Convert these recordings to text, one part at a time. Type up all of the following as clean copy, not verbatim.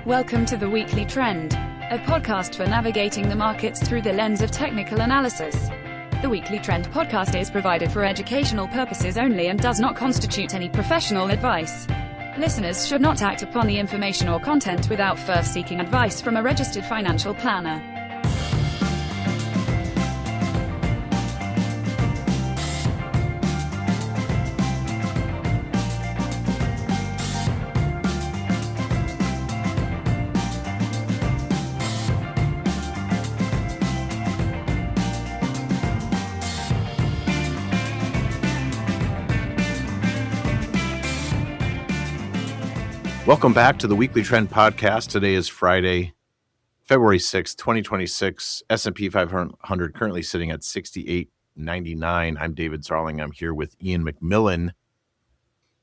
Welcome to The Weekly Trend, a podcast for navigating the markets through the lens of technical analysis. The Weekly Trend podcast is provided for educational purposes only and does not constitute any professional advice. Listeners should not act upon the information or content without first seeking advice from a registered financial planner. Welcome back to the Weekly Trend Podcast. Today is Friday, February 6th, 2026. S&P 500 currently sitting at 68.99. I'm David Zarling. I'm here with Ian McMillan.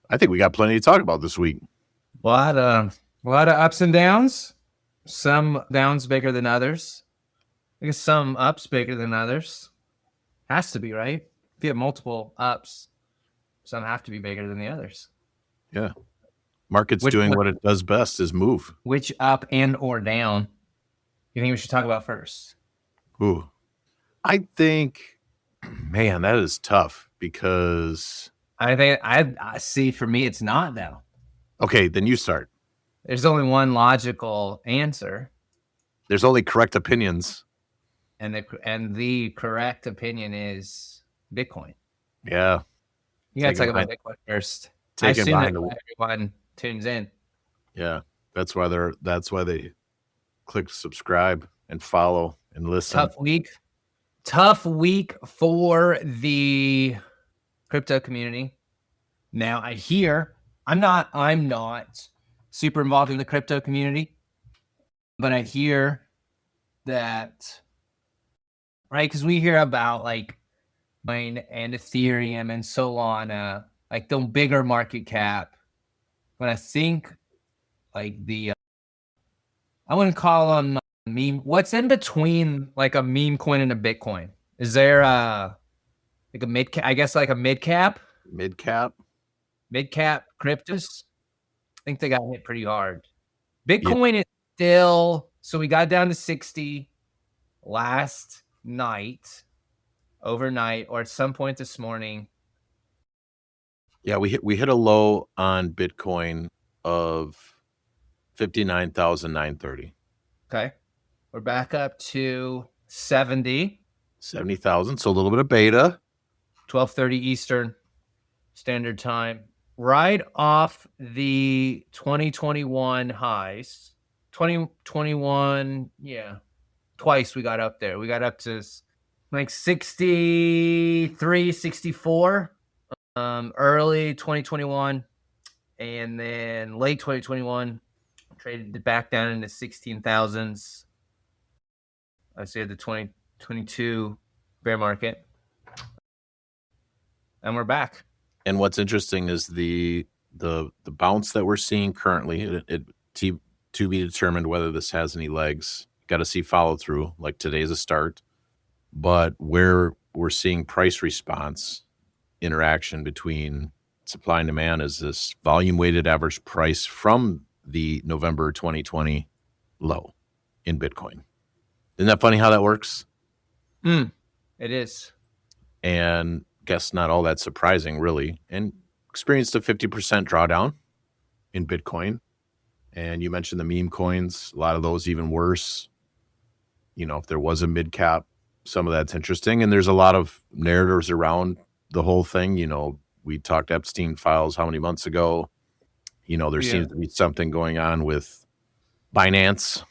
I think we got plenty to talk about this week. A lot of ups and downs. Some downs bigger than others. I guess some ups bigger than others. Has to be, right? If you have multiple ups, some have to be bigger than the others. Yeah. Market's doing what it does best, is move. Which up and or down you think we should talk about first? Ooh. I think, man, that is tough because... I think, I see, for me, it's not, though. Okay, then you start. There's only one logical answer. There's only correct opinions. And the correct opinion is Bitcoin. Yeah. You got to talk about Bitcoin first. I assume that everyone tunes in. Yeah, that's why they click subscribe and follow and listen. Tough week for the crypto community. Now I hear I'm not super involved in the crypto community, but I hear that, right? Because we hear about like Bitcoin and Ethereum and Solana, like the bigger market cap. But I think like I wouldn't call them meme. What's in between like a meme coin and a Bitcoin? Is there like a mid cap? I guess like a mid cap. Mid cap cryptos. I think they got hit pretty hard. Bitcoin is still, so we got down to 60 last night, overnight, or at some point this morning. Yeah, we hit a low on Bitcoin of 59,930. Okay. We're back up to 70,000, so a little bit of beta. 12:30 Eastern Standard Time. Right off the 2021 highs. 2021, yeah. Twice we got up there. We got up to like 63, 64. Early 2021 and then late 2021 traded back down into 16,000s. I say the 2022 bear market, and we're back. And what's interesting is the bounce that we're seeing currently. To be determined whether this has any legs. Got to see follow through. Like today's a start, but where we're seeing price response. Interaction between supply and demand is this volume weighted average price from the November 2020 low in Bitcoin. Isn't that funny how that works? It is. And guess not all that surprising, really. And experienced a 50% drawdown in Bitcoin. And you mentioned the meme coins, a lot of those even worse. You know, if there was a mid cap, some of that's interesting. And there's a lot of narratives around the whole thing. You know, we talked Epstein files how many months ago? You know, there seems to be something going on with Binance.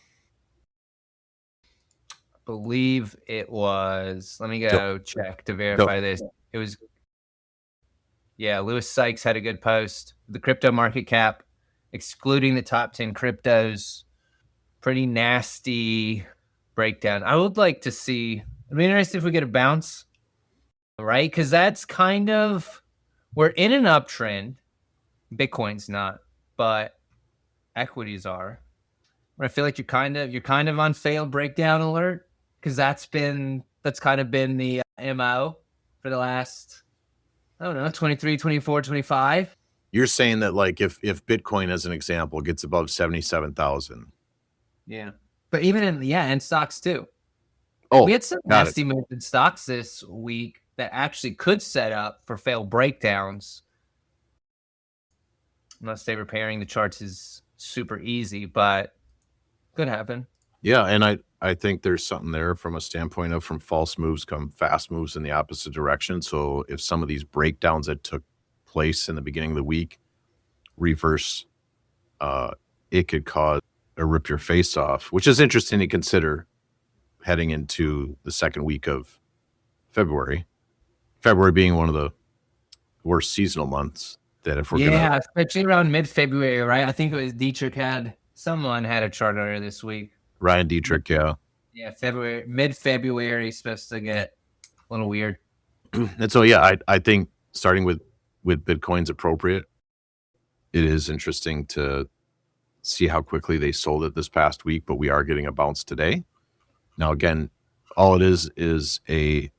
I believe it was, let me go check to verify this. It was, Louis Sykes had a good post. The crypto market cap, excluding the top 10 cryptos, pretty nasty breakdown. I would like to see, I'd be interested if we get a bounce. Right? Because that's kind of, we're in an uptrend. Bitcoin's not, but equities are. Where I feel like you're kind of on failed breakdown alert, because that's kind of been the MO for the last, I don't know, 23, 24, 25. You're saying that like if Bitcoin as an example gets above 77,000, Yeah. But even in stocks too. Oh, We had some got it. nasty moves in stocks this week that actually could set up for failed breakdowns. Unless they repairing the charts is super easy, but could happen. Yeah, and I think there's something there from a standpoint of from false moves come fast moves in the opposite direction. So if some of these breakdowns that took place in the beginning of the week reverse, it could cause a rip your face off, which is interesting to consider heading into the second week of February. February being one of the worst seasonal months. That if we're gonna, especially around mid-February, right? I think it was someone had a chart earlier this week. Ryan Dietrich, yeah. Yeah, mid-February is supposed to get a little weird. And so, yeah, I think starting with Bitcoin's appropriate. It is interesting to see how quickly they sold it this past week, but we are getting a bounce today. Now, again, all it is a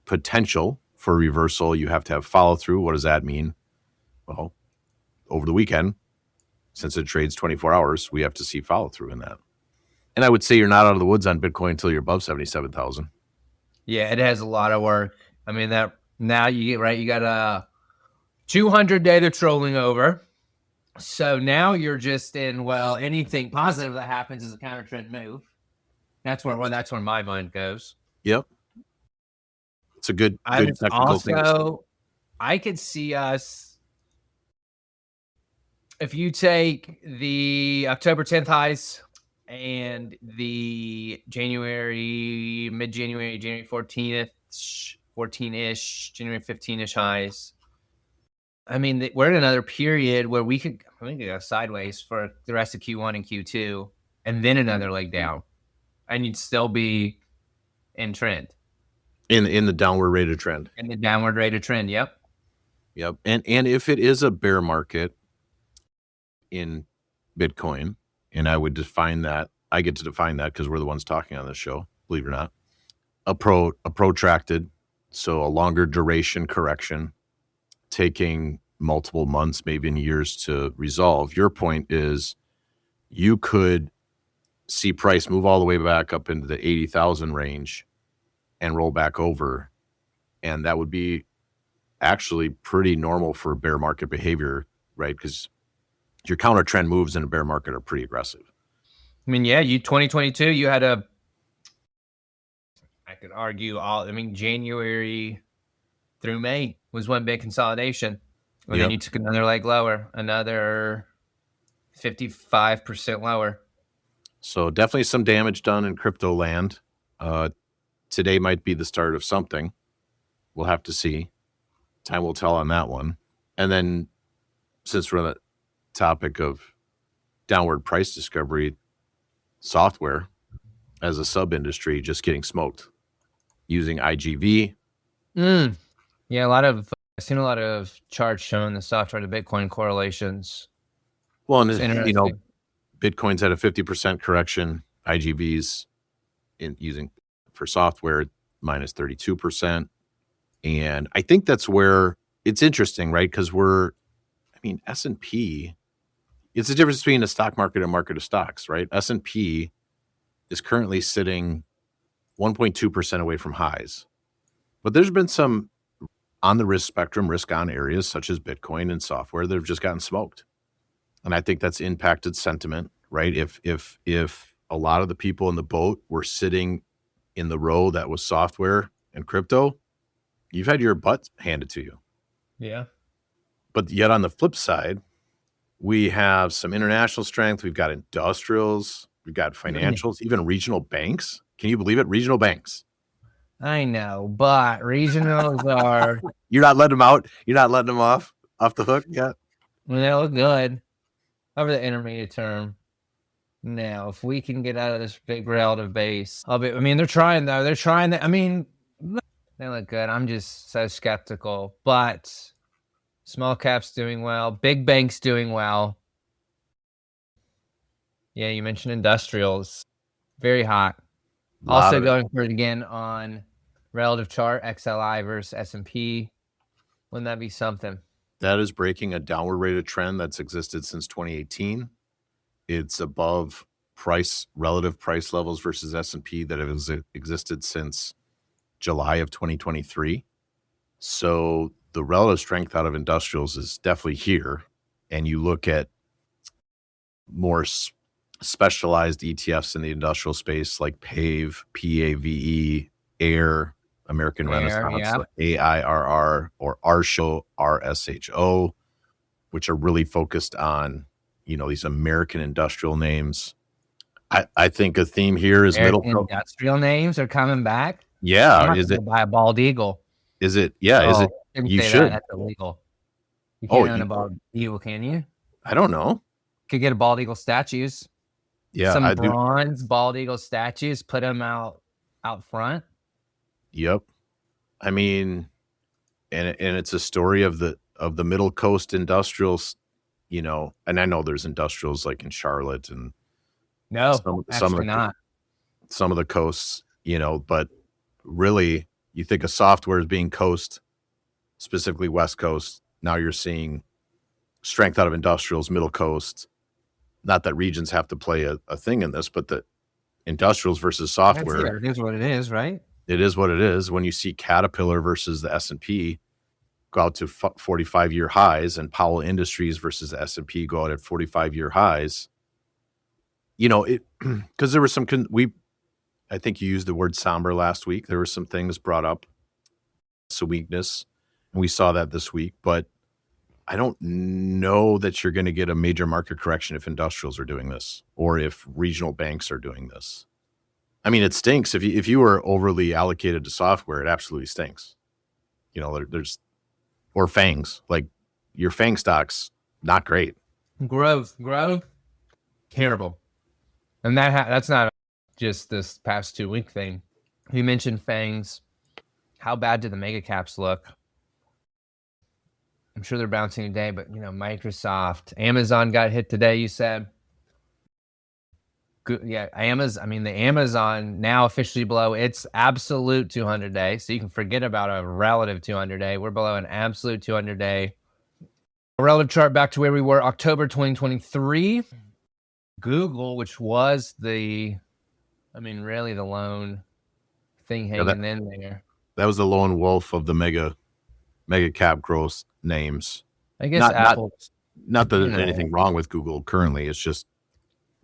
potential for reversal. You have to have follow through. What does that mean? Well, over the weekend, since it trades 24 hours, we have to see follow through in that. And I would say you're not out of the woods on Bitcoin until you're above 77,000. Yeah, it has a lot of work. I mean, that now you got a 200 day to trolling over. So now you're just in, well, anything positive that happens is a counter trend move. That's where my mind goes. Yep. It's a good technical thing. Also, I could see us, if you take the October 10th highs and the mid-January, January 14-ish, January 15-ish highs. I mean, we're in another period where we could go sideways for the rest of Q1 and Q2, and then another leg down, and you'd still be in trend. In the downward rate of trend. In the downward rate of trend, yep. Yep. And if it is a bear market in Bitcoin, and I would define that, I get to define that because we're the ones talking on this show, believe it or not, a protracted, so a longer duration correction, taking multiple months, maybe in years to resolve. Your point is you could see price move all the way back up into the 80,000 range and roll back over. And that would be actually pretty normal for bear market behavior, right? Because your counter trend moves in a bear market are pretty aggressive. I mean, yeah, 2022, you had I could argue January through May was one big consolidation. And then you took another leg lower, another 55% lower. So definitely some damage done in crypto land. Today might be the start of something. We'll have to see. Time will tell on that one. And then since we're on the topic of downward price discovery, software as a sub-industry just getting smoked using IGV. Yeah, I've seen a lot of charts showing the software to Bitcoin correlations. Well, and Bitcoin's at a 50% correction. IGV's using for software minus 32%. And I think that's where it's interesting, right? Because S&P, it's the difference between a stock market and a market of stocks, right? S&P is currently sitting 1.2% away from highs. But there's been some on the risk spectrum, risk on areas such as Bitcoin and software that have just gotten smoked. And I think that's impacted sentiment, right? If a lot of the people in the boat were sitting in the row that was software and crypto, you've had your butt handed to you. Yeah. But yet on the flip side, we have some international strength. We've got industrials. We've got financials, even regional banks. Can you believe it? Regional banks. I know, but regionals are... You're not letting them out? You're not letting them off the hook yet? Well, they look good over the intermediate term. Now, if we can get out of this big relative base, they're trying, though. They're trying. They look good. I'm just so skeptical. But small caps doing well. Big banks doing well. Yeah, you mentioned industrials. Very hot. Also going for it again on relative chart, XLI versus S&P. Wouldn't that be something? That is breaking a downward rate of trend that's existed since 2018. It's above relative price levels versus S&P that have existed since July of 2023. So the relative strength out of industrials is definitely here. And you look at more specialized ETFs in the industrial space like PAVE, PAVE, AIR, American Renaissance, AIRR, or RSHO, RSHO, which are really focused on, these American industrial names. I think a theme here is American industrial names are coming back. Yeah. Is it buy a bald eagle? Is it? Yeah. Is it? You should. That's illegal. You can't own a bald eagle, can you? I don't know. Could get a bald eagle statues. Yeah. Some bronze bald eagle statues, put them out front. Yep. I mean, and it's a story of the Middle Coast industrials, and I know there's industrials like in Charlotte and some of the coasts, but really you think of software as being coast, specifically West Coast. Now you're seeing strength out of industrials, Middle Coast. Not that regions have to play a thing in this, but the industrials versus software. It is what it is, right? It is what it is. When you see Caterpillar versus the S&P go out to 45-year highs, and Powell Industries versus the S&P go out at 45-year highs, because there was I think you used the word somber last week. There were some things brought up, some weakness, and we saw that this week. But I don't know that you're going to get a major market correction if industrials are doing this or if regional banks are doing this. I mean, it stinks. If you were overly allocated to software, it absolutely stinks. There's or FANGs, like your FANG stocks, not great. Growth, terrible. And that's not just this past 2-week thing. You mentioned FANGs. How bad did the mega caps look? I'm sure they're bouncing today, but Microsoft, Amazon got hit today, you said. Good, yeah, Amazon. The Amazon now officially below its absolute 200-day, so you can forget about a relative 200-day. We're below an absolute 200-day. A relative chart back to where we were October 2023. Google, which was really the lone thing hanging in there. That was the lone wolf of the mega cap growth names. I guess Apple. Not that there's anything wrong with Google currently. It's just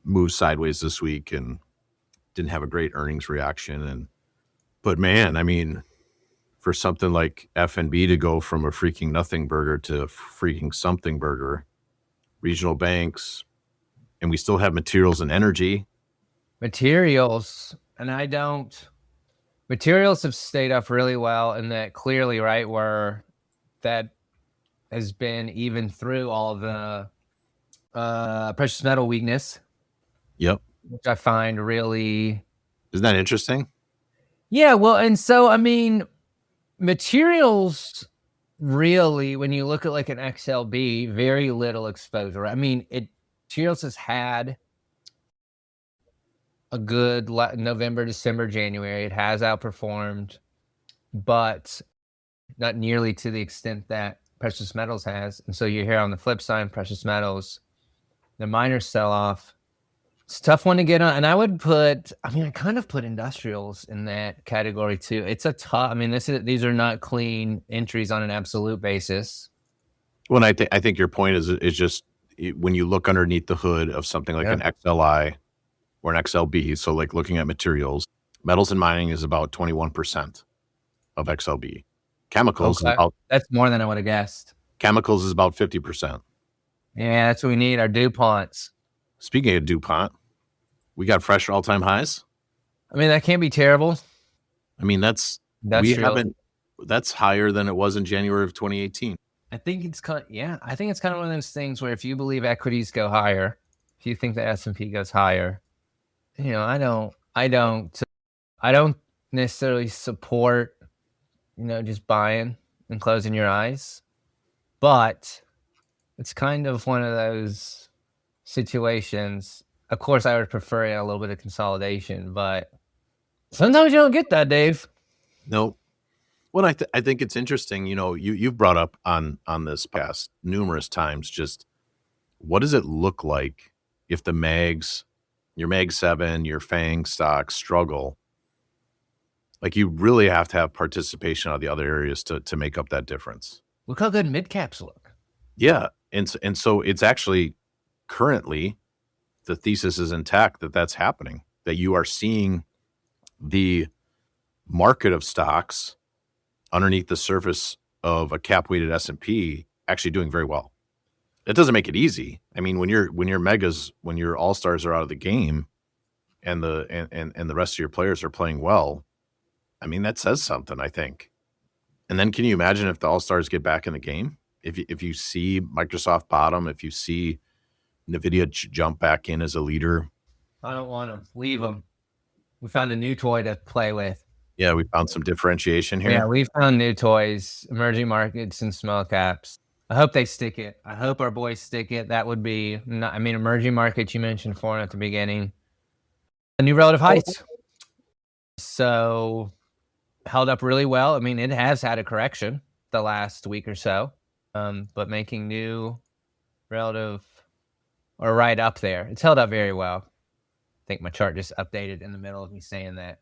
moved sideways this week and didn't have a great earnings reaction. But man, for something like F&B to go from a freaking nothing burger to a freaking something burger, regional banks, and we still have materials and energy. Materials have stayed up really well, and that clearly, right, where that has been even through all the precious metal weakness. Yep. Which I find really... Isn't that interesting? Yeah, well, and so, materials really, when you look at like an XLB, very little exposure. Materials has had a good November, December, January. It has outperformed, but not nearly to the extent that precious metals has. And so you hear on the flip side, precious metals, the miners sell off. It's a tough one to get on. And I kind of put industrials in that category too. It's a tough, these are not clean entries on an absolute basis. Well, I think your point is just when you look underneath the hood of something like an XLI or an XLB. So like looking at materials, metals and mining is about 21% of XLB. Chemicals, that's more than I would have guessed. Chemicals is about 50%. Yeah, that's what we need, our DuPonts. Speaking of DuPont, we got fresh all-time highs. That can't be terrible. That's higher than it was in January of 2018. I think it's kind of one of those things where if you believe equities go higher, if you think the S&P goes higher, I don't necessarily support, just buying and closing your eyes, but it's kind of one of those situations. Of course, I would prefer a little bit of consolidation, but sometimes you don't get that, Dave. Nope. Well, I think it's interesting. You've brought up on this past numerous times. Just what does it look like if the mags your Mag 7, your FANG stocks struggle, like you really have to have participation out of the other areas to make up that difference. Look how good mid caps look. Yeah. And so it's actually currently the thesis is intact that that's happening, that you are seeing the market of stocks underneath the surface of a cap weighted S&P actually doing very well. It doesn't make it easy. I mean, when your megas, when your all-stars are out of the game and the rest of your players are playing well, I mean, that says something, I think. And then can you imagine if the all-stars get back in the game? If you see Microsoft bottom, if you see NVIDIA jump back in as a leader. I don't want to leave them. We found a new toy to play with. Yeah, we found some differentiation here. Yeah, we found new toys, emerging markets and small caps. I hope they stick it. I hope our boys stick it. That would be, emerging markets you mentioned for at the beginning. A new relative heights. So held up really well. I mean, it has had a correction the last week or so, but making new relative or right up there. It's held up very well. I think my chart just updated in the middle of me saying that.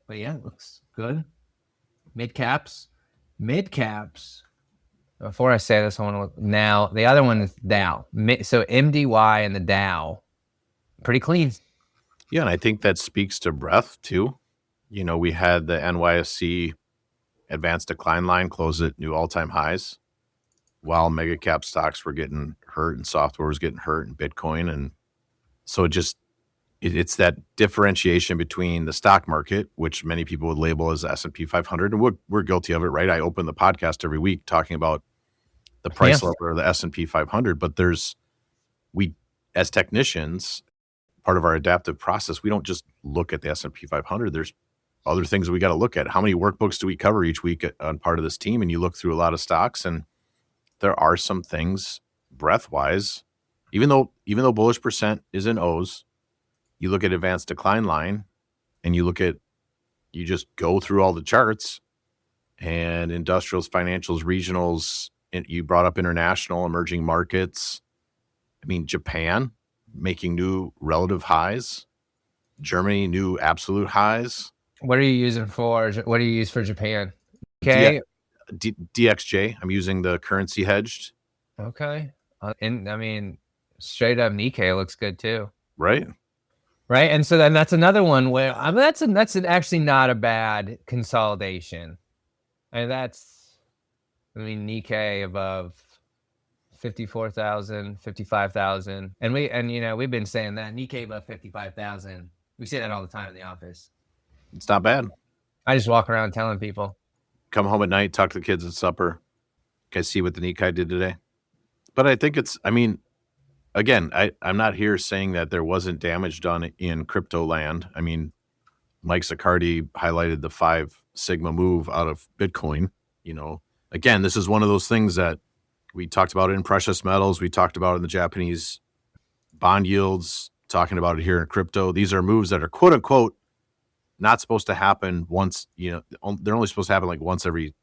But yeah, it looks good. Mid caps. Before I say this, I want to look now. The other one is Dow. So MDY and the Dow, pretty clean. Yeah, and I think that speaks to breadth too. You know, we had the NYSE advanced decline line close at new all-time highs, while mega cap stocks were getting hurt and software was getting hurt and Bitcoin. And so it's that differentiation between the stock market, which many people would label as S&P 500. And we're guilty of it, right? I open the podcast every week talking about the price level of the S&P 500. But we, as technicians, part of our adaptive process, we don't just look at the S&P 500. There's other things we got to look at. How many workbooks do we cover each week on part of this team? And you look through a lot of stocks, and there are some things breadth-wise, even though bullish percent is in O's, you look at advanced decline line and you just go through all the charts and industrials, financials, regionals, and you brought up international, emerging markets. I mean, Japan making new relative highs, Germany new absolute highs. What are you using for? What do you use for Japan? Okay. DXJ. I'm using the currency hedged. Okay. And I mean, straight up Nikkei looks good too. Right. And so then that's another one where that's actually not a bad consolidation. And Nikkei above 54,000, 55,000. And we've been saying that Nikkei above 55,000. We say that all the time in the office. It's not bad. I just walk around telling people. Come home at night, talk to the kids at supper. Guys, see what the Nikkei did today. But I think again, I'm not here saying that there wasn't damage done in crypto land. I mean, Mike Zaccardi highlighted the 5 sigma move out of Bitcoin. You know, again, this is one of those things that we talked about in precious metals. We talked about in the Japanese bond yields, talking about it here in crypto. These are moves that are quote unquote not supposed to happen once, they're only supposed to happen like once every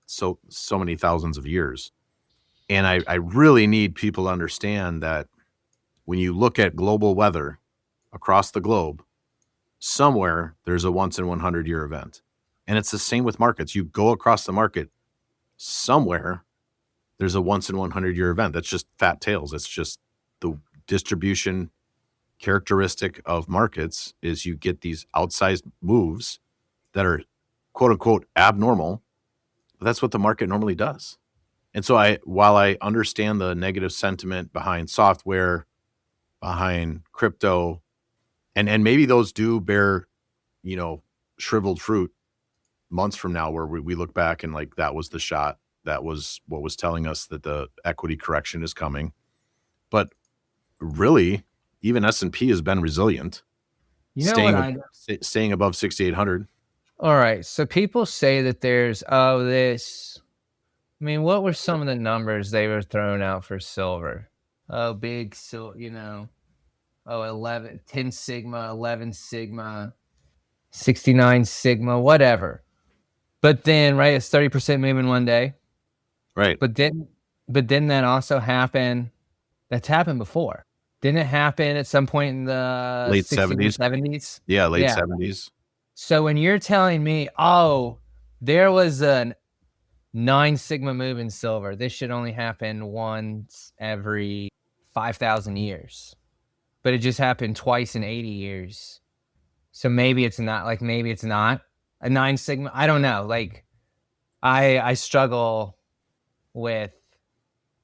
so many thousands of years. And I really need people to understand that when you look at global weather across the globe, somewhere there's a once in 100 year event. And it's the same with markets. You go across the market, somewhere there's a once in 100 year event. That's just fat tails. It's just the distribution characteristic of markets is you get these outsized moves that are quote unquote abnormal. But that's what the market normally does. And so while I understand the negative sentiment behind software, behind crypto, and maybe those do bear, shriveled fruit months from now, where we look back and like, that was the shot. That was what was telling us that the equity correction is coming. But really, even S&P has been resilient, staying above 6,800. All right. So people say that there's, what were some of the numbers they were throwing out for silver? Oh, big, 10 sigma, 11 sigma, 69 sigma, whatever. But then, right, it's 30% move in one day. Right. But then that also happened. That's happened before. Didn't it happen at some point in the Late 60s, 70s. 70s? Yeah, late Yeah. 70s. So when you're telling me, oh, there was a 9 sigma move in silver, this should only happen once every 5,000 years, but it just happened twice in 80 years. So maybe it's not a 9 sigma. I don't know. Like I struggle with,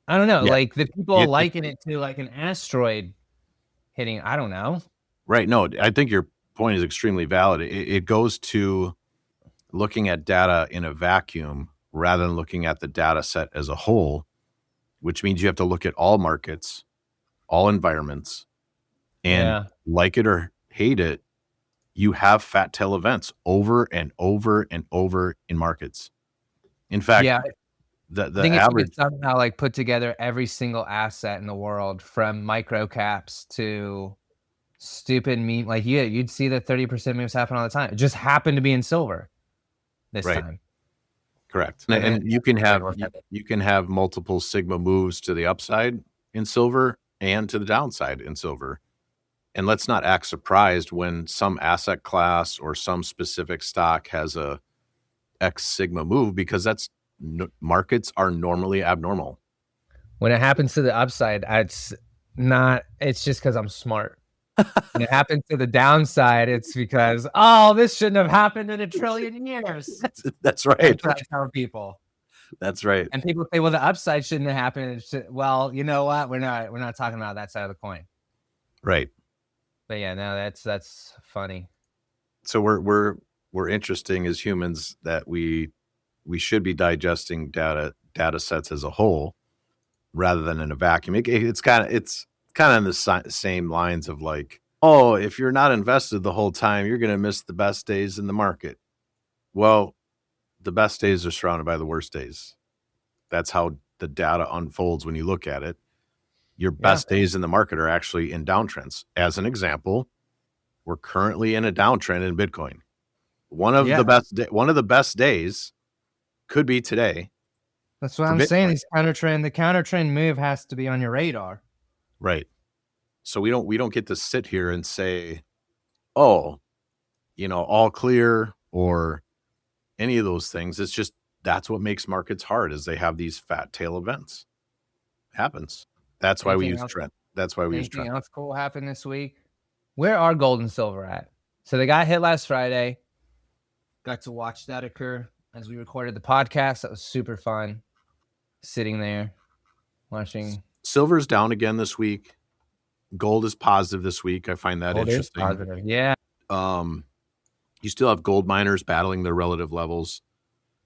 I don't know, Yeah. like the people Yeah. liken it to like an asteroid hitting. I don't know. Right. No, I think your point is extremely valid. It goes to looking at data in a vacuum rather than looking at the data set as a whole, which means you have to look at all markets, all environments, and like it or hate it, you have fat tail events over and over and over in markets. In fact, the I think average, if you could somehow like put together every single asset in the world, from micro caps to stupid meme, like you'd see the 30% moves happen all the time. It just happened to be in silver this time. Correct. And you can have multiple sigma moves to the upside in silver and to the downside in silver. And let's not act surprised when some asset class or some specific stock has a X sigma move, because markets are normally abnormal. When it happens to the upside, it's just because I'm smart. When it happens to the downside, it's because, this shouldn't have happened in a trillion years. That's right. That's our people. That's right. And people say, well, the upside shouldn't have happened. Well, you know what? We're not talking about that side of the coin. Right. But yeah, no, that's funny. So we're interesting as humans that we should be digesting data sets as a whole rather than in a vacuum. It's kind of in the same lines of like, if you're not invested the whole time, you're going to miss the best days in the market. Well, the best days are surrounded by the worst days. That's how the data unfolds when you look at it. Your best days in the market are actually in downtrends. As an example, we're currently in a downtrend in Bitcoin. One of the best days could be today. That's what I'm saying. The counter trend move has to be on your radar. Right. So we don't get to sit here and say, all clear or any of those things. It's just, that's what makes markets hard, is they have these fat tail events. It happens. That's why we use trend. That's why we use trend. Anything else cool happened this week? Where are gold and silver at? So they got hit last Friday. Got to watch that occur as we recorded the podcast. That was super fun. Sitting there watching. Silver's down again this week. Gold is positive this week. I find that interesting. Positive. Yeah. You still have gold miners battling their relative levels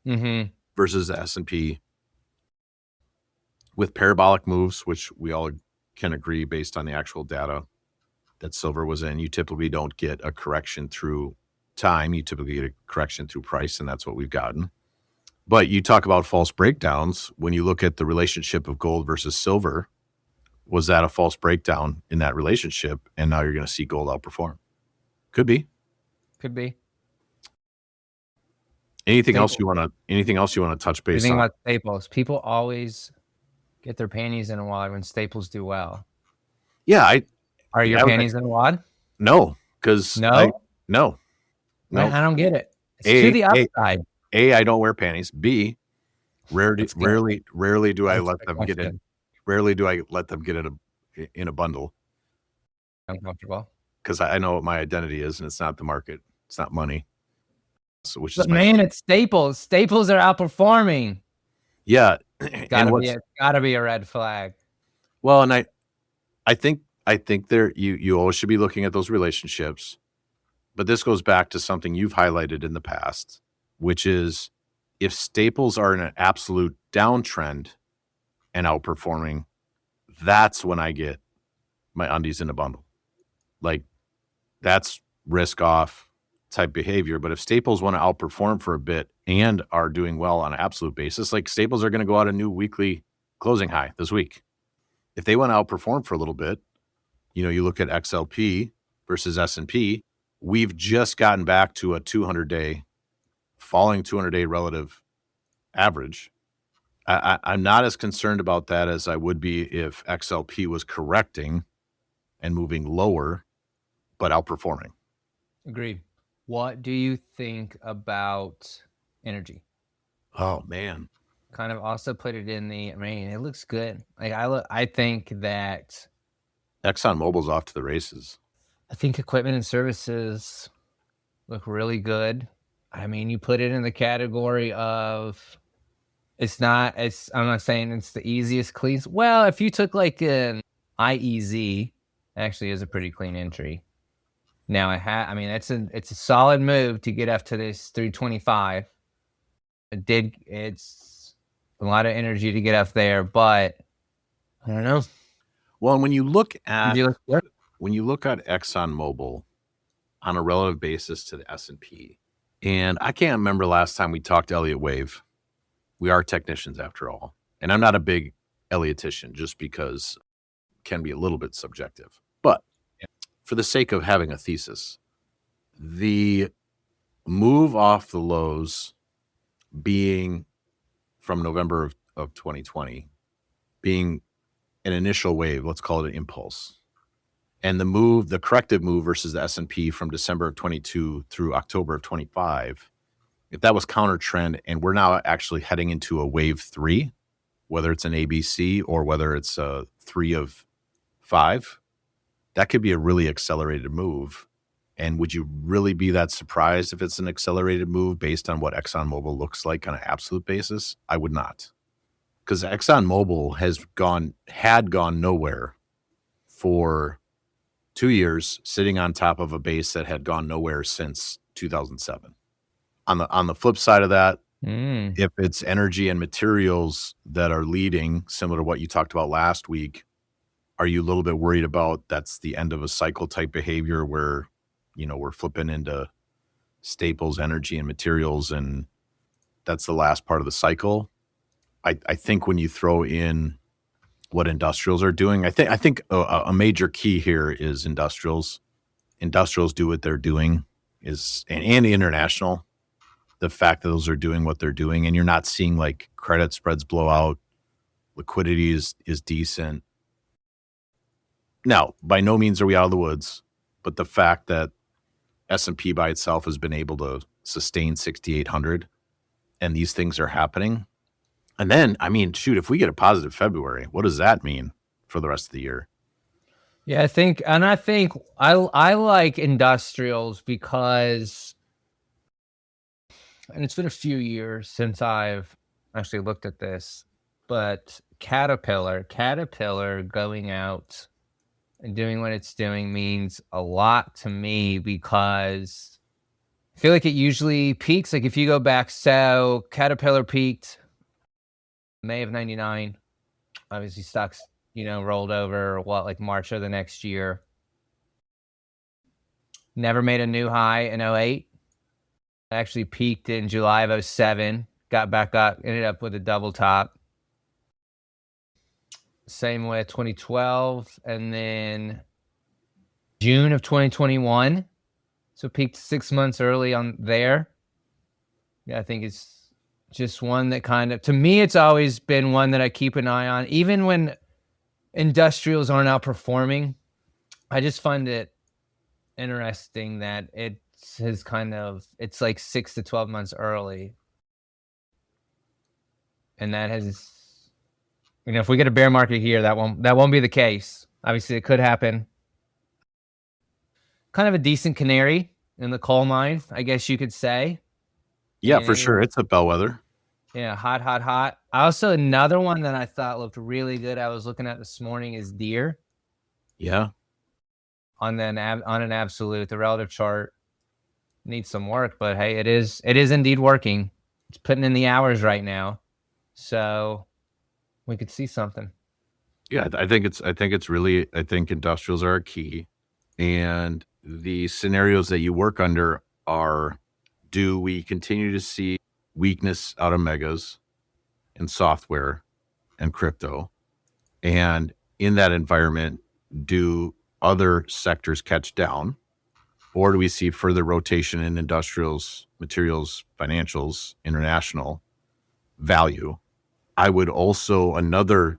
versus the S&P with parabolic moves, which we all can agree based on the actual data that silver was in. You typically don't get a correction through time. You typically get a correction through price, and that's what we've gotten. But you talk about false breakdowns. When you look at the relationship of gold versus silver, was that a false breakdown in that relationship? And now you're going to see gold outperform. Could be. Anything else you want to touch base on? About staples. People always get their panties in a wad when staples do well. Yeah, are your panties in a wad? No, because no. I don't get it. It's to the upside. I don't wear panties. B, rarely do I let them get in. Rarely do I let them get in a bundle. Uncomfortable. Because I know what my identity is, and it's not the market. It's not money. So, it's Staples. Staples are outperforming. Yeah, gotta be a red flag. Well, and I think there you always should be looking at those relationships, but this goes back to something you've highlighted in the past, which is if staples are in an absolute downtrend and outperforming, that's when I get my undies in a bundle. Like, that's risk off type behavior. But if staples want to outperform for a bit and are doing well on an absolute basis, like staples are going to go out a new weekly closing high this week. If they want to outperform for a little bit, you look at XLP versus S&P, we've just gotten back to a 200-day relative average. I'm not as concerned about that as I would be if XLP was correcting and moving lower, but outperforming. Agreed. What do you think about energy? Oh man. Kind of also put it in the, I mean, it looks good. Like I think that ExxonMobil's off to the races. I think equipment and services look really good. I mean, you put it in the category of I'm not saying it's the easiest clean. Well, if you took like an IEZ, actually is a pretty clean entry. Now I mean, it's a solid move to get up to this 325. It's a lot of energy to get up there, but I don't know. Well, and when you look at ExxonMobil on a relative basis to the S&P, and I can't remember last time we talked Elliott Wave. We are technicians after all. And I'm not a big Elliottician just because it can be a little bit subjective. But for the sake of having a thesis, the move off the lows being from November of 2020, being an initial wave, let's call it an impulse. And the corrective move versus the S&P from December of 22 through October of 25, if that was counter trend and we're now actually heading into a wave 3, whether it's an ABC or whether it's a 3 of 5, that could be a really accelerated move. And would you really be that surprised if it's an accelerated move based on what ExxonMobil looks like on an absolute basis? I would not. Because ExxonMobil had gone nowhere for 2 years, sitting on top of a base that had gone nowhere since 2007. On the flip side of that, if it's energy and materials that are leading, similar to what you talked about last week, are you a little bit worried about that's the end of a cycle type behavior where, we're flipping into staples, energy, and materials, and that's the last part of the cycle? I think when you throw in what industrials are doing, I think a major key here is industrials. Industrials do what they're doing and the international. The fact that those are doing what they're doing, and you're not seeing like credit spreads blow out, liquidity is decent. Now, by no means are we out of the woods, but the fact that S&P by itself has been able to sustain 6,800 and these things are happening. And then, I mean, shoot, if we get a positive February, what does that mean for the rest of the year? Yeah, I think I like industrials because, and it's been a few years since I've actually looked at this, but Caterpillar going out and doing what it's doing means a lot to me because I feel like it usually peaks. Like if you go back, so Caterpillar peaked May of 99. Obviously stocks, rolled over like March of the next year. Never made a new high in 08. Actually peaked in July of 07, got back up, ended up with a double top. Same with 2012, and then June of 2021. So peaked 6 months early on there. Yeah, I think it's just one that kind of, to me, it's always been one that I keep an eye on. Even when industrials aren't outperforming, I just find it interesting that it's like 6 to 12 months early. And that has, if we get a bear market here, that won't be the case. Obviously, it could happen. Kind of a decent canary in the coal mine, I guess you could say. Yeah, for sure. It's a bellwether. Yeah, hot. Also, another one that I thought looked really good, I was looking at this morning, is Deere. Yeah. On an absolute, the relative chart needs some work, but hey, it is indeed working. It's putting in the hours right now. So we could see something. Yeah, I think industrials are a key, and the scenarios that you work under are: do we continue to see weakness out of megas and software and crypto? And in that environment, do other sectors catch down, or do we see further rotation in industrials, materials, financials, international value? I would also, another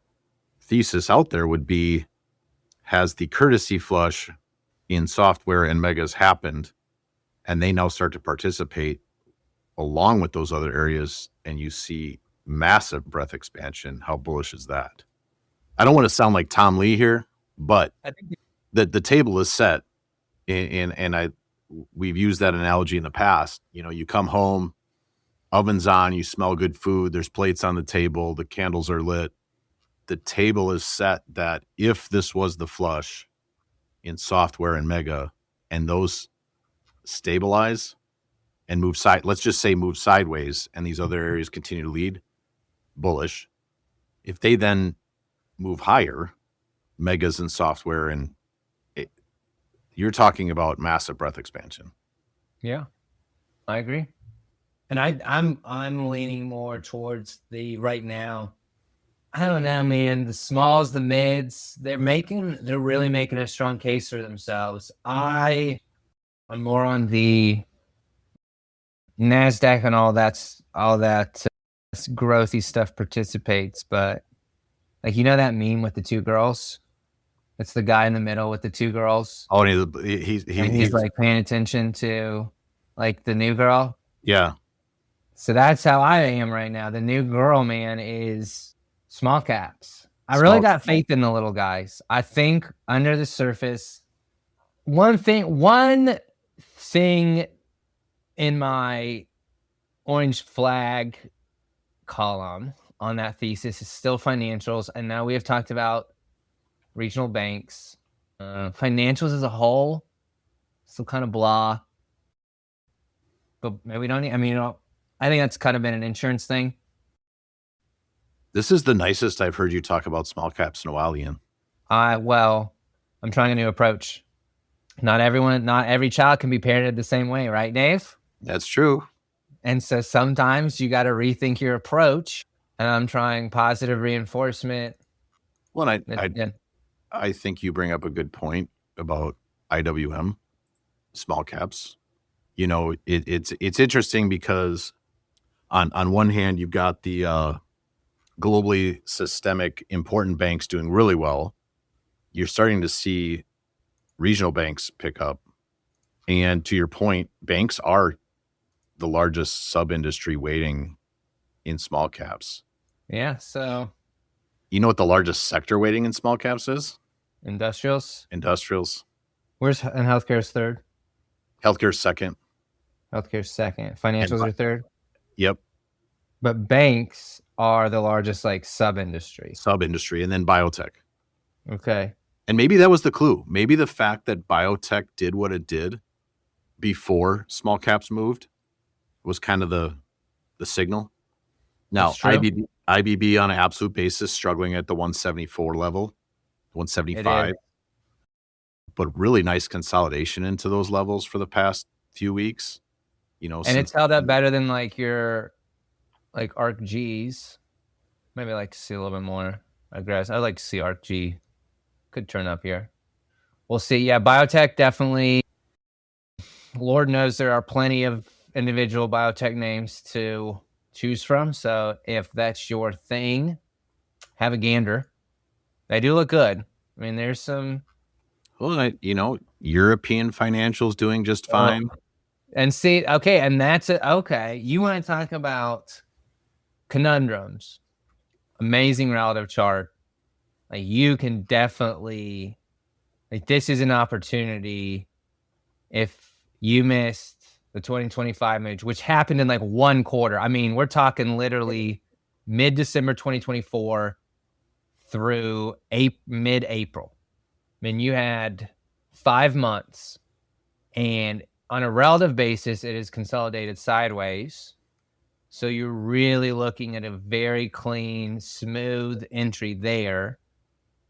thesis out there would be, has the courtesy flush in software and megas happened, and they now start to participate along with those other areas, and you see massive breadth expansion. How bullish is that? I don't want to sound like Tom Lee here, but I think the table is set, and we've used that analogy in the past. You know, you come home, oven's on, you smell good food, there's plates on the table, the candles are lit. The table is set that if this was the flush in software and mega, and those stabilize and move let's just say move sideways, and these other areas continue to lead, bullish. If they then move higher, megas and software, and you're talking about massive breadth expansion. Yeah, I agree. And I'm leaning more towards the right now. I don't know, man. The smalls, the mids, they're really making a strong case for themselves. I'm more on the NASDAQ and all that growthy stuff participates, but like, you know that meme with the two girls? It's the guy in the middle with the two girls. Oh, and he's like paying attention to like the new girl. Yeah. So that's how I am right now. The new girl, man, is small caps. I really got faith in the little guys. I think under the surface, one thing in my orange flag column on that thesis is still financials. And now we have talked about regional banks, financials as a whole, still kind of blah. But maybe we don't need, I think that's kind of been an insurance thing. This is the nicest I've heard you talk about small caps in a while, Ian. Well, I'm trying a new approach. Not every child can be parented the same way, right, Dave? That's true. And so sometimes you got to rethink your approach. And I'm trying positive reinforcement. Well, I think you bring up a good point about IWM, small caps. You know, it's interesting because on one hand, you've got the globally systemic important banks doing really well. You're starting to see regional banks pick up. And to your point, banks are the largest sub-industry weighting in small caps. Yeah, so... You know what the largest sector weighting in small caps is? Industrials. And healthcare is third? Healthcare's second. Healthcare's second. Financials are third? Yep. But banks are the largest, like, sub-industry. And then biotech. Okay. And maybe that was the clue. Maybe the fact that biotech did what it did before small caps moved was kind of the signal. Now, IBB on an absolute basis struggling at the 174 level, 175. But really nice consolidation into those levels for the past few weeks. You know, and it's held up better than like your like ARCGs. Maybe I like to see a little bit more aggressive. I like to see ARCG could turn up here. We'll see. Yeah, biotech definitely. Lord knows there are plenty of individual biotech names to choose from. So if that's your thing, have a gander. They do look good. I mean, there's some. Well, European financials doing just fine. And see, okay, and that's it. Okay, you want to talk about conundrums. Amazing relative chart. Like, you can definitely, like, this is an opportunity if you missed the 2025 move, which happened in like one quarter. I mean, we're talking literally mid-December 2024 through mid-April. I mean, you had 5 months, and on a relative basis, it is consolidated sideways. So you're really looking at a very clean, smooth entry there.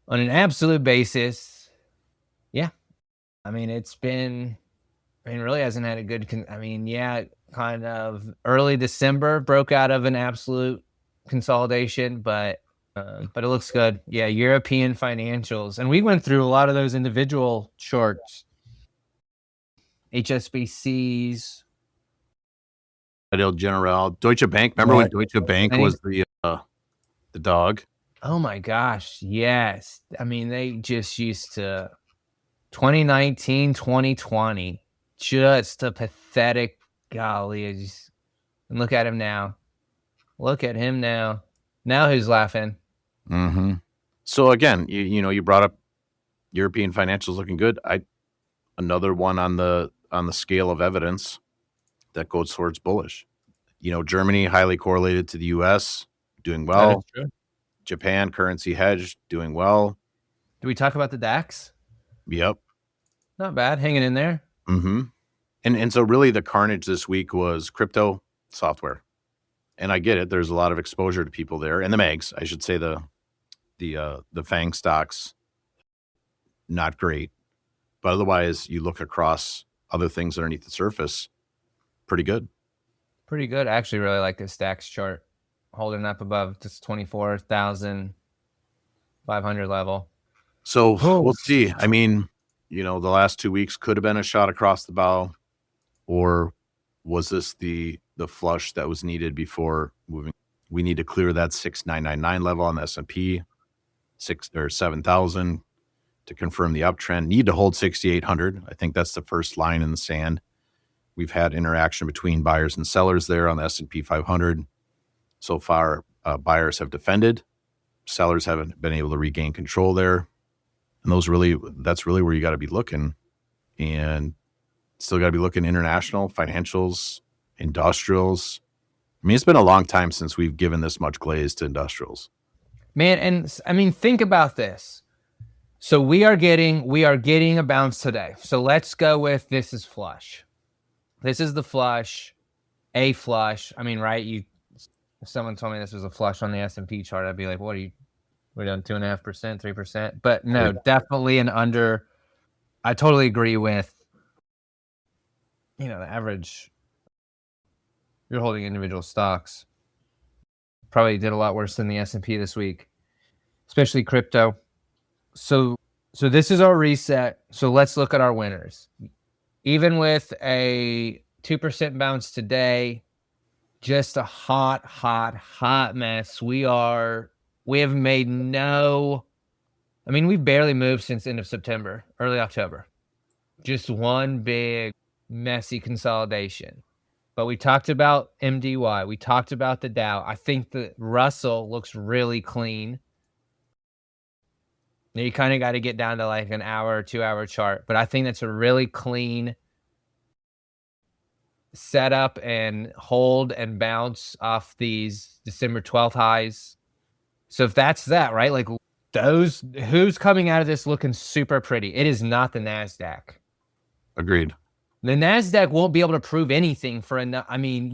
On an absolute basis, yeah. I mean, really hasn't had a good, kind of early December broke out of an absolute consolidation, but it looks good. Yeah, European financials. And we went through a lot of those individual charts. HSBCs. General, Deutsche Bank. Remember when Deutsche Bank was the dog? Oh my gosh, yes. I mean, they just used to 2019, 2020. Just a pathetic golly. And look at him now. Look at him now. Now who's laughing? Mm-hmm. So again, you brought up European financials looking good. Another one on the scale of evidence that goes towards bullish. Germany highly correlated to the U.S. doing That is well. true. Japan currency hedged doing well. Do we talk about the DAX? Yep. Not bad, hanging in there. Mm-hmm. And so really the carnage this week was crypto software. And I get it. There's a lot of exposure to people there, and the MAGs, I should say the FANG stocks, not great. But otherwise, you look across other things underneath the surface, pretty good. Pretty good. I actually really like this DAX chart, holding up above this 24,500 level. So we'll see. I mean, the last 2 weeks could have been a shot across the bow, or was this the flush that was needed before moving? We need to clear that 6,999 level on the S&P, 7,000 to confirm the uptrend. Need to hold 6,800. I think that's the first line in the sand. We've had interaction between buyers and sellers there on the S&P 500. So far, buyers have defended. Sellers haven't been able to regain control there. And that's really where you got to be looking. And still got to be looking international, financials, industrials. I mean, it's been a long time since we've given this much glaze to industrials. Man, and I mean, think about this. So we are getting a bounce today. So let's go with this is flush. This is the flush, a flush. I mean, right? If someone told me this was a flush on the S&P chart, I'd be like, what are you? We're down 2.5%, 3%. But no, definitely an under. I totally agree with, the average. You're holding individual stocks. Probably did a lot worse than the S&P this week, especially crypto. So this is our reset. So let's look at our winners. Even with a 2% bounce today, just a hot mess. We have made we've barely moved since end of September, early October. Just one big messy consolidation. But we talked about MDY. We talked about the Dow. I think the Russell looks really clean. Now you kind of got to get down to like an hour or 2 hour chart, but I think that's a really clean setup and hold and bounce off these December 12th highs. So if that's that, right? Like who's coming out of this looking super pretty? It is not the NASDAQ. Agreed. The NASDAQ won't be able to prove anything for enough. I mean,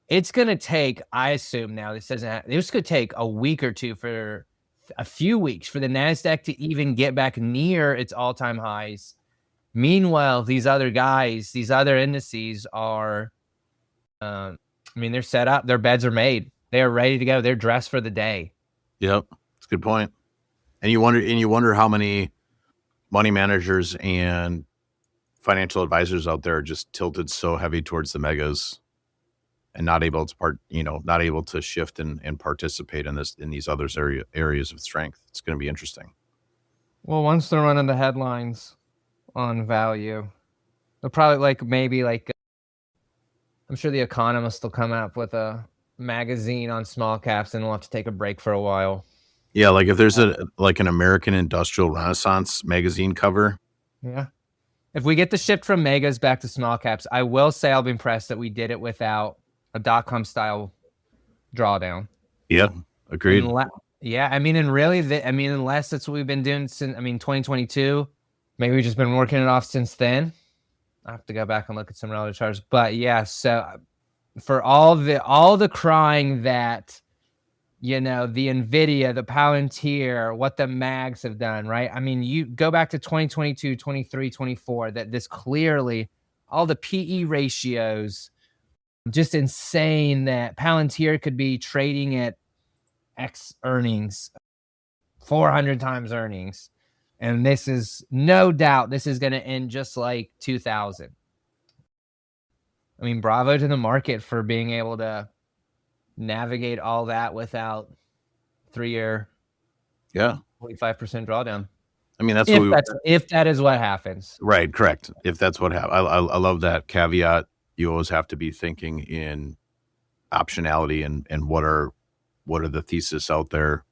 it's going to take, I assume now, this could take a week or two for a few weeks for the NASDAQ to even get back near its all-time highs. Meanwhile, these other indices are, they're set up. Their beds are made. They are ready to go. They're dressed for the day. Yep. That's a good point. And you wonder how many money managers and financial advisors out there are just tilted so heavy towards the megas and not able to shift and participate in these other areas of strength. It's going to be interesting. Well, once they're running the headlines on value, they'll probably I'm sure the Economist will come up with a magazine on small caps and we'll have to take a break for a while. Yeah, like if there's an American Industrial Renaissance magazine cover. Yeah. If we get the shift from megas back to small caps, I will say I'll be impressed that we did it without a .com style drawdown. Yeah, agreed. Unless that's what we've been doing since 2022. Maybe we've just been working it off since then. I have to go back and look at some relative charts. But yeah, so for all the crying that the Nvidia, the Palantir, what the mags have done, right? I mean, you go back to 2022, 23, 24, that this clearly, all the PE ratios, just insane that Palantir could be trading at X earnings, 400 times earnings. And this is no doubt, this is going to end just like 2000. I mean, bravo to the market for being able to navigate all that without 3-year, Yeah. 45% drawdown. I mean, that's if that is what happens. Right, correct. If that's what happens. I love that caveat. You always have to be thinking in optionality and what are the thesis out there.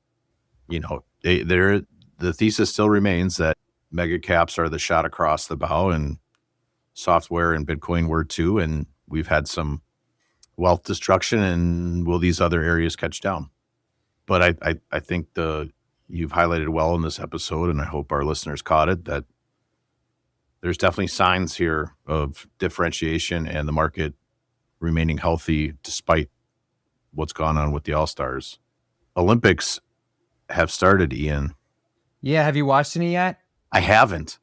You know, the thesis still remains that mega caps are the shot across the bow, and software and Bitcoin were too. And we've had some wealth destruction, and will these other areas catch down? But I think you've highlighted well in this episode, and I hope our listeners caught it, that there's definitely signs here of differentiation and the market remaining healthy despite what's gone on with the All-Stars. Olympics have started, Ian. Yeah, have you watched any yet? I haven't.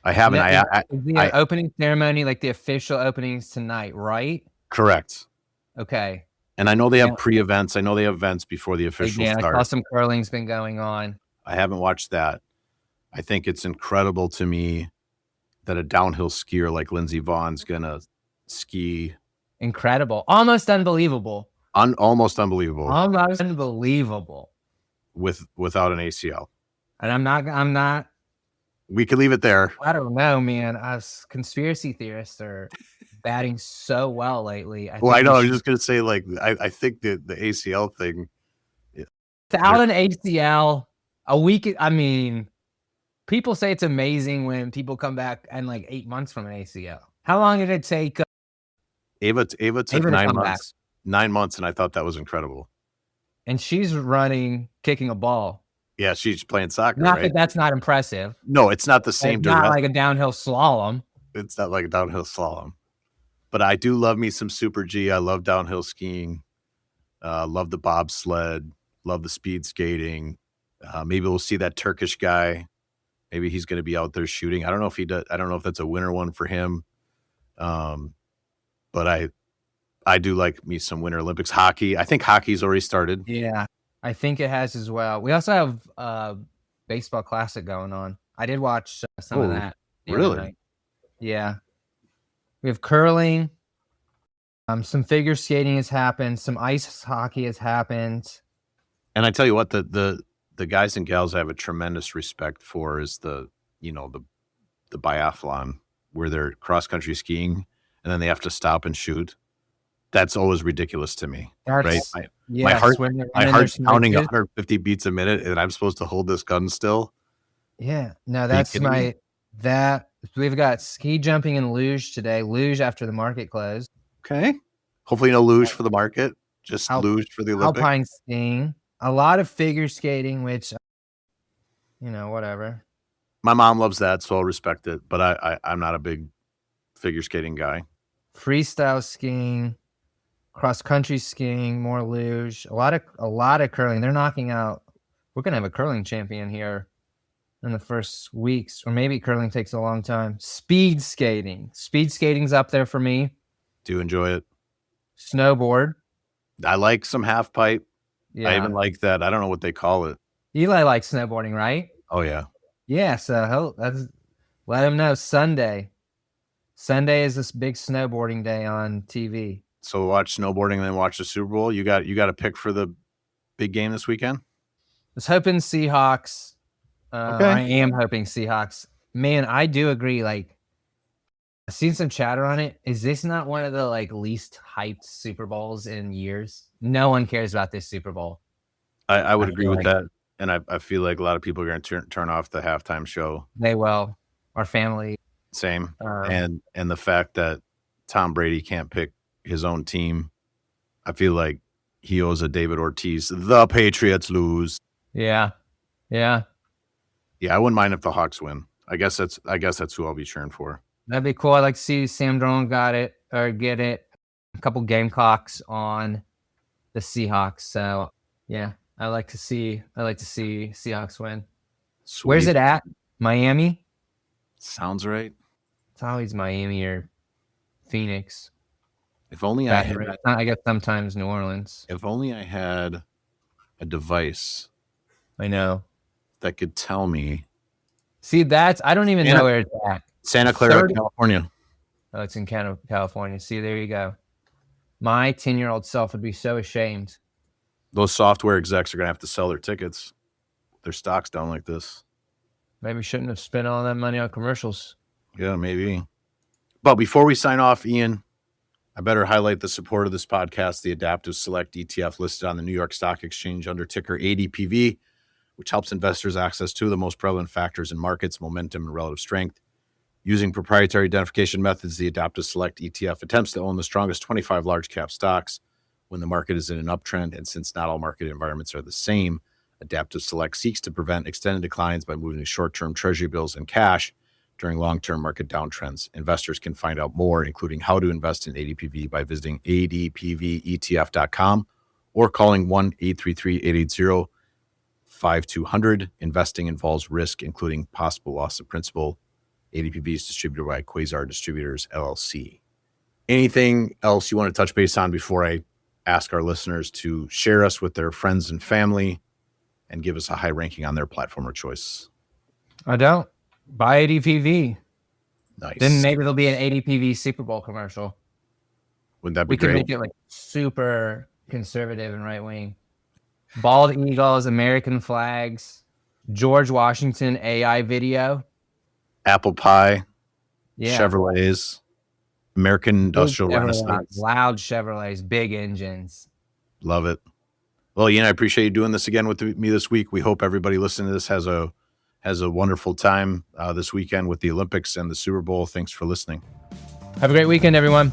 The opening ceremony, like the official openings tonight, right? Correct. Okay. And I know they have pre-events. I know they have events before the official start. I saw some curling's been going on. I haven't watched that. I think it's incredible to me that a downhill skier like Lindsey Vohn's going to ski. Incredible. Almost unbelievable. Almost unbelievable. Almost unbelievable. Without an ACL. And I'm not. We could leave it there. I don't know, man. Us conspiracy theorists are batting so well lately. I know. I was just going to say, like, I think that the ACL thing. Without an ACL, a week. I mean, people say it's amazing when people come back in like 8 months from an ACL. How long did it take? Ava took 9 months. 9 months, and I thought that was incredible. And she's kicking a ball. Yeah, she's playing soccer. Not right? that that's not impressive. No, it's not the same. It's not like a downhill slalom. It's not like a downhill slalom. But I do love me some Super G. I love downhill skiing. Love the bobsled. Love the speed skating. Maybe we'll see that Turkish guy. Maybe he's going to be out there shooting. I don't know if he does. I don't know if that's a winter one for him. But I do like me some Winter Olympics hockey. I think hockey's already started. Yeah, I think it has as well. We also have baseball classic going on. I did watch some of that. Really? Yeah. We have curling. Some figure skating has happened. Some ice hockey has happened. And I tell you what, the guys and gals I have a tremendous respect for is the biathlon, where they're cross country skiing and then they have to stop and shoot. That's always ridiculous to me, right? My heart's pounding 150 beats a minute, and I'm supposed to hold this gun still. Yeah, no, we've got ski jumping and luge today. Luge after the market closed. Okay, hopefully no luge for the market, just luge for the Olympics. Alpine skiing, a lot of figure skating, which whatever. My mom loves that, so I'll respect it. But I'm not a big figure skating guy. Freestyle skiing. Cross country skiing, more luge, a lot of curling. They're knocking out. We're gonna have a curling champion here in the first weeks, or maybe curling takes a long time. Speed skating's up there for me. Do enjoy it. Snowboard. I like some half pipe. Yeah. I even like that. I don't know what they call it. Eli likes snowboarding, right? Oh yeah. Yeah. So let him know. Sunday is this big snowboarding day on TV. So watch snowboarding and then watch the Super Bowl. You got a pick for the big game this weekend? I was hoping Seahawks. Okay. I am hoping Seahawks. Man, I do agree. Like, I've seen some chatter on it. Is this not one of the least hyped Super Bowls in years? No one cares about this Super Bowl. I would agree with that. And I feel like a lot of people are going to turn off the halftime show. They will. Our family. Same. And the fact that Tom Brady can't pick his own team, I feel like he owes a David Ortiz. The Patriots lose. Yeah. I wouldn't mind if the Hawks win. I guess that's who I'll be cheering for. That'd be cool. I'd like to see Sam Darnold get it. A couple Gamecocks on the Seahawks. So yeah, I like to see Seahawks win. Sweet. Where's it at? Miami? Sounds right. It's always Miami or Phoenix. If only I guess sometimes New Orleans. If only I had a device. I know. That could tell me. See, I don't even know where it's at. Santa Clara, California. Oh, it's in California. See, there you go. My 10-year-old self would be so ashamed. Those software execs are going to have to sell their tickets. Their stock's down like this. Maybe shouldn't have spent all that money on commercials. Yeah, maybe. But before we sign off, Ian, I better highlight the support of this podcast, the Adaptive Select ETF listed on the New York Stock Exchange under ticker ADPV, which helps investors access two of the most prevalent factors in markets, momentum and relative strength. Using proprietary identification methods, the Adaptive Select ETF attempts to own the strongest 25 large cap stocks when the market is in an uptrend. And since not all market environments are the same, Adaptive Select seeks to prevent extended declines by moving short-term treasury bills and cash during long-term market downtrends. Investors can find out more, including how to invest in ADPV, by visiting adpvetf.com or calling 1-833-880-5200. Investing involves risk, including possible loss of principal. ADPV is distributed by Quasar Distributors, LLC. Anything else you want to touch base on before I ask our listeners to share us with their friends and family and give us a high ranking on their platform of choice? I don't. Buy ADPV. Nice. Then maybe there'll be an ADPV Super Bowl commercial. Wouldn't that be We could great? make it like super conservative and right wing. Bald eagles, American flags, George Washington AI video. Apple pie, Yeah. Chevrolets, American Industrial Big Chevrolets, Renaissance. loud Chevrolets, big engines. Love it. Well, Ian, I appreciate you doing this again with me this week. We hope everybody listening to this has a wonderful time this weekend with the Olympics and the Super Bowl. Thanks for listening. Have a great weekend, everyone.